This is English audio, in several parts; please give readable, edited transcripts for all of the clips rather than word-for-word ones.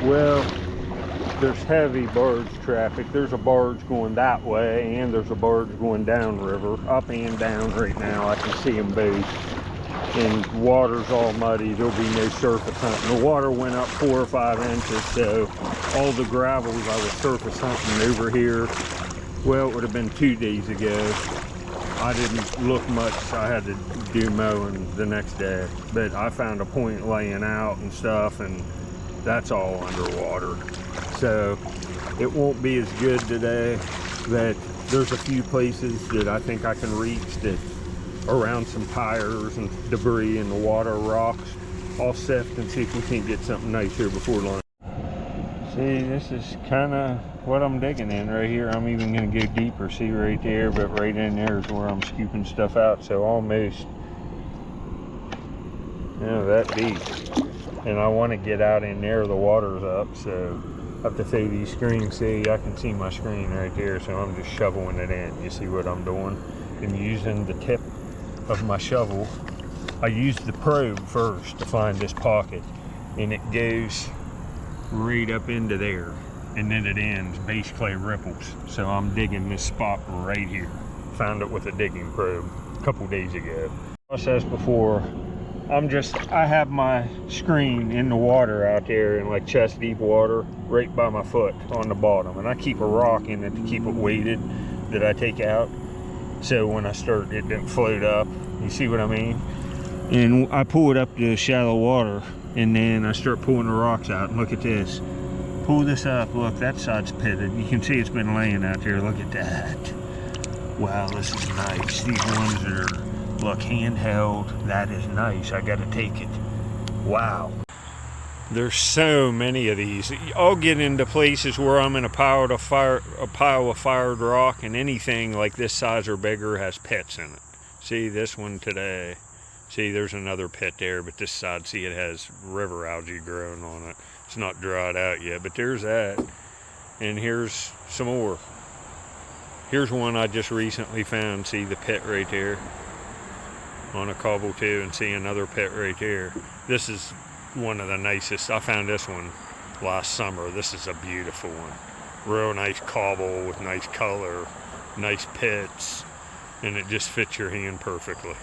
Well, there's heavy barge traffic. There's a barge going that way, and there's a barge going downriver, up and down right now. I can see them both. And water's all muddy. There'll be no surface hunting. The water went up 4 or 5 inches, so all the gravels I was surface hunting over here, well, it would have been 2 days ago. I didn't look much. I had to do mowing the next day, but I found a point laying out and stuff, and that's all underwater. So it won't be as good today, but there's a few places that I think I can reach that around some tires and debris in the water, rocks. I'll sift and see if we can get something nice here before lunch. See, this is kind of what I'm digging in right here. I'm even going to go deeper, see right there, but right in there is where I'm scooping stuff out, so almost, you know, that deep. And I want to get out in there, the water's up, so I have to throw these screens. See, I can see my screen right there, so I'm just shoveling it in. You see what I'm doing? I'm using the tip of my shovel. I used the probe first to find this pocket, and it goes right up into there, and then it ends base clay ripples. So I'm digging this spot right here. Found it with a digging probe a couple days ago. As I said before, I have my screen in the water out there in like chest deep water right by my foot on the bottom, and I keep a rock in it to keep it weighted that I take out, so when I start it didn't float up. You see what I mean? And I pull it up to shallow water, and then I start pulling the rocks out. And look at this. Pull this up. Look, that side's pitted. You can see it's been laying out there. Look at that. Wow, this is nice. These ones that are, look, handheld. That is nice. I got to take it. Wow. There's so many of these. I'll get into places where I'm in a pile of fired rock, and anything like this size or bigger has pits in it. See this one today. See, there's another pit there, but this side, see, it has river algae growing on it. It's not dried out yet, but there's that. And here's some more. Here's one I just recently found. See the pit right there on a cobble too, and see another pit right there. This is one of the nicest. I found this one last summer. This is a beautiful one. Real nice cobble with nice color, nice pits, and it just fits your hand perfectly.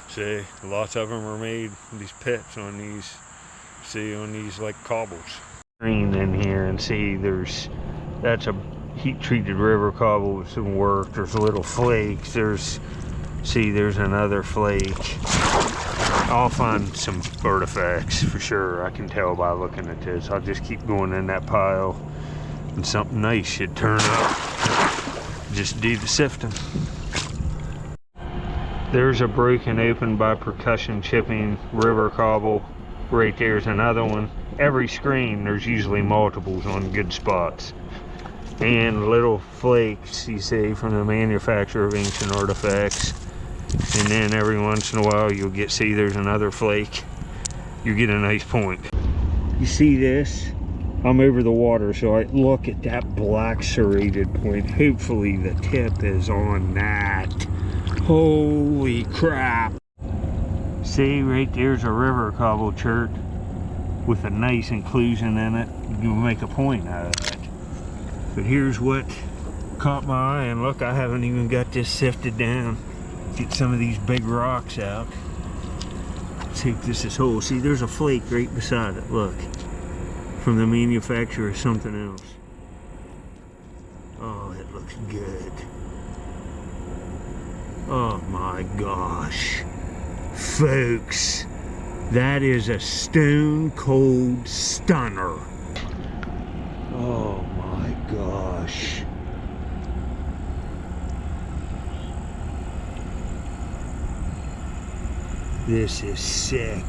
See, lots of them are made, these pits on these, see, on these like cobbles. Green in here, and see that's a heat treated river cobble with some work. There's little flakes. There's another flake. I'll find some artifacts for sure. I can tell by looking at this. I'll just keep going in that pile, and something nice should turn up. Just do the sifting. There's a broken open by percussion chipping river cobble. Right there's another one. Every screen there's usually multiples on good spots. And little flakes you see from the manufacturer of ancient artifacts. And then every once in a while you'll see there's another flake. You get a nice point. You see this? I'm over the water, so I look at that black serrated point. Hopefully the tip is on that. Holy crap. See, right there's a river cobble chert with a nice inclusion in it. You'll make a point out of it. But here's what caught my eye, and look, I haven't even got this sifted down. Get some of these big rocks out. Take this as whole. See, there's a flake right beside it, look. From the manufacturer of something else. Oh, it looks good. Oh my gosh. Folks, that is a stone cold stunner. Oh my gosh. This is sick.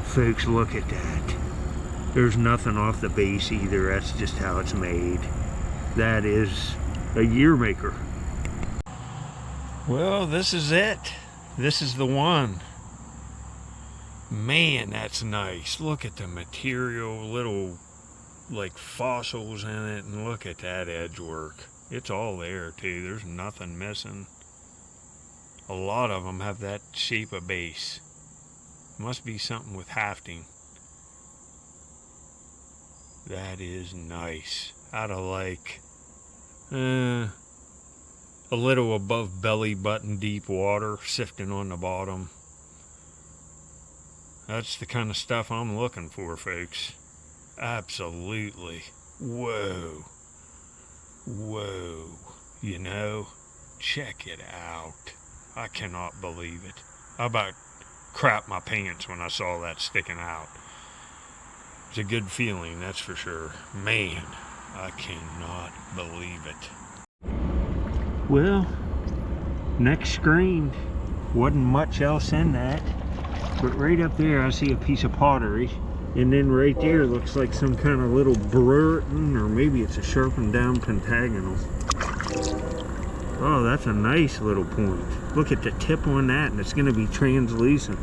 Folks, look at that. There's nothing off the base either. That's just how it's made. That is a year maker. Well, this is it. This is the one. Man, that's nice. Look at the material, little like fossils in it, and look at that edge work. It's all there too. There's nothing missing. A lot of them have that shape of base. Must be something with hafting. That is nice. Out of like a little above belly button deep water, sifting on the bottom. That's the kind of stuff I'm looking for, folks. Absolutely. Whoa. Whoa. You know, check it out. I cannot believe it. I about crap my pants when I saw that sticking out. It's a good feeling, that's for sure. Man, I cannot believe it. Well, next screen, wasn't much else in that. But right up there I see a piece of pottery. And then right there looks like some kind of little Brewerton, or maybe it's a sharpened down pentagonal. Oh, that's a nice little point. Look at the tip on that, and it's going to be translucent.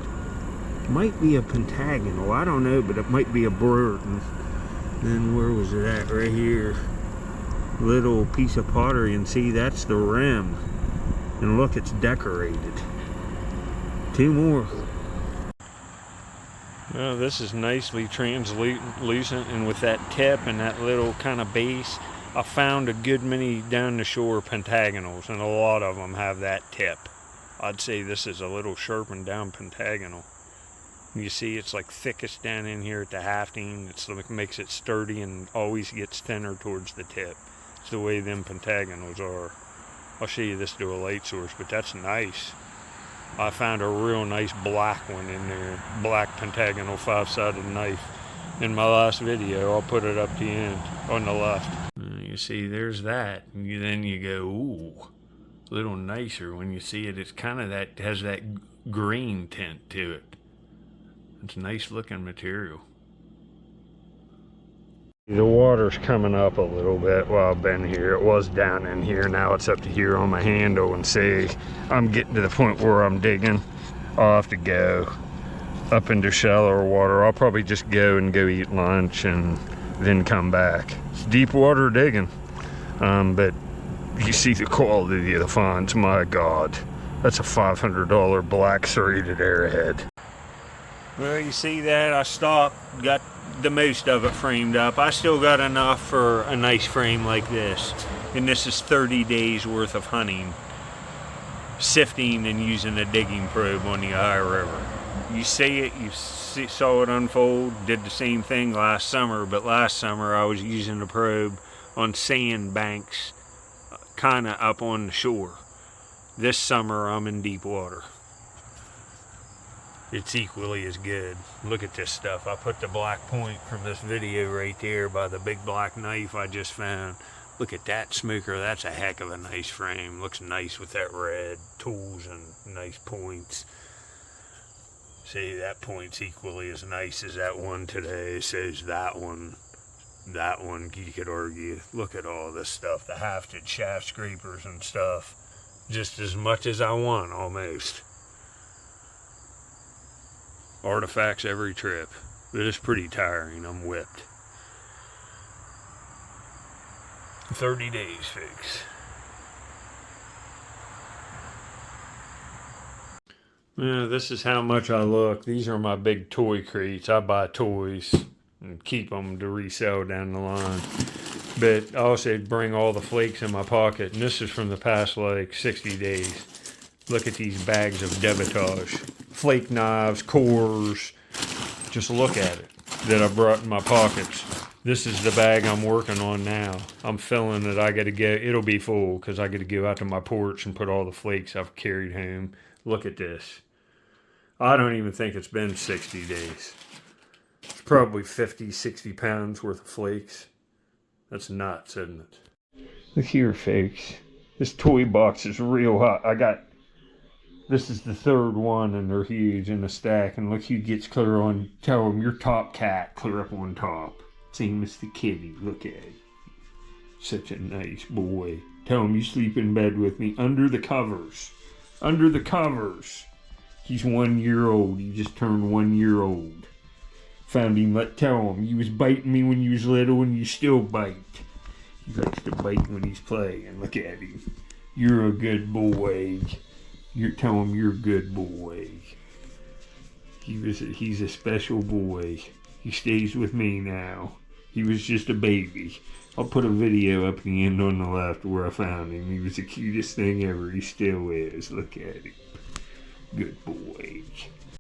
Might be a pentagonal, I don't know, but it might be a Brewerton. Then where was it at? Right here. Little piece of pottery, and see, that's the rim. And look, it's decorated. Two more. Well, this is nicely translucent, and with that tip and that little kind of base, I found a good many down the shore pentagonals, and a lot of them have that tip. I'd say this is a little sharpened down pentagonal. You see, it's like thickest down in here at the hafting. It makes it sturdy and always gets thinner towards the tip. It's the way them pentagonals are. I'll show you this to a light source, but that's nice. I found a real nice black one in there, black pentagonal 5-sided knife. In my last video, I'll put it up the end on the left. You see, there's that. And then you go, ooh, a little nicer when you see it. It's kind of that, has that green tint to it. It's nice looking material. The water's coming up a little bit while I've been here. It was down in here, now it's up to here on my handle, and see, I'm getting to the point where I'm digging. I'll have to go up into shallower water. I'll probably just go eat lunch and then come back. It's deep water digging, but you see the quality of the finds, my God. That's a $500 black serrated Arrowhead. Well, you see that? I stopped, got the most of it framed up. I still got enough for a nice frame like this. And this is 30 days worth of hunting, sifting and using a digging probe on the Ohio River. You see it, saw it unfold, did the same thing last summer, but last summer I was using a probe on sand banks, kind of up on the shore. This summer I'm in deep water. It's equally as good. Look at this stuff. I put the black point from this video right there by the big black knife I just found. Look at that smoker. That's a heck of a nice frame. Looks nice with that red tools and nice points. See, that point's equally as nice as that one today. Says that one, you could argue. Look at all this stuff. The hafted shaft scrapers and stuff. Just as much as I want, almost. Artifacts every trip. But it's pretty tiring. I'm whipped. 30 days, folks. Yeah, this is how much I look. These are my big toy crates. I buy toys and keep them to resell down the line. But I also bring all the flakes in my pocket. And this is from the past like 60 days. Look at these bags of debitage. Flake knives, cores. Just look at it that I brought in my pockets. This is the bag I'm working on now. I'm filling it. I got to go. It'll be full because I got to go out to my porch and put all the flakes I've carried home. Look at this. I don't even think it's been 60 days. It's probably 50, 60 pounds worth of flakes. That's nuts, isn't it? Look here, folks. This toy box is real hot. This is the third one, and they're huge in the stack. And look who gets clear on. Tell him your top cat clear up on top. It's Amos the kitty. Look at it. Such a nice boy. Tell him you sleep in bed with me under the covers. Under the covers. He's 1 year old. He just turned 1 year old. Found him. Tell him you was biting me when you was little, and you still bite. He likes to bite when he's playing. Look at him. You're a good boy. Tell him you're a good boy. He's a special boy. He stays with me now. He was just a baby. I'll put a video up at the end on the left where I found him. He was the cutest thing ever. He still is. Look at him. Good boy.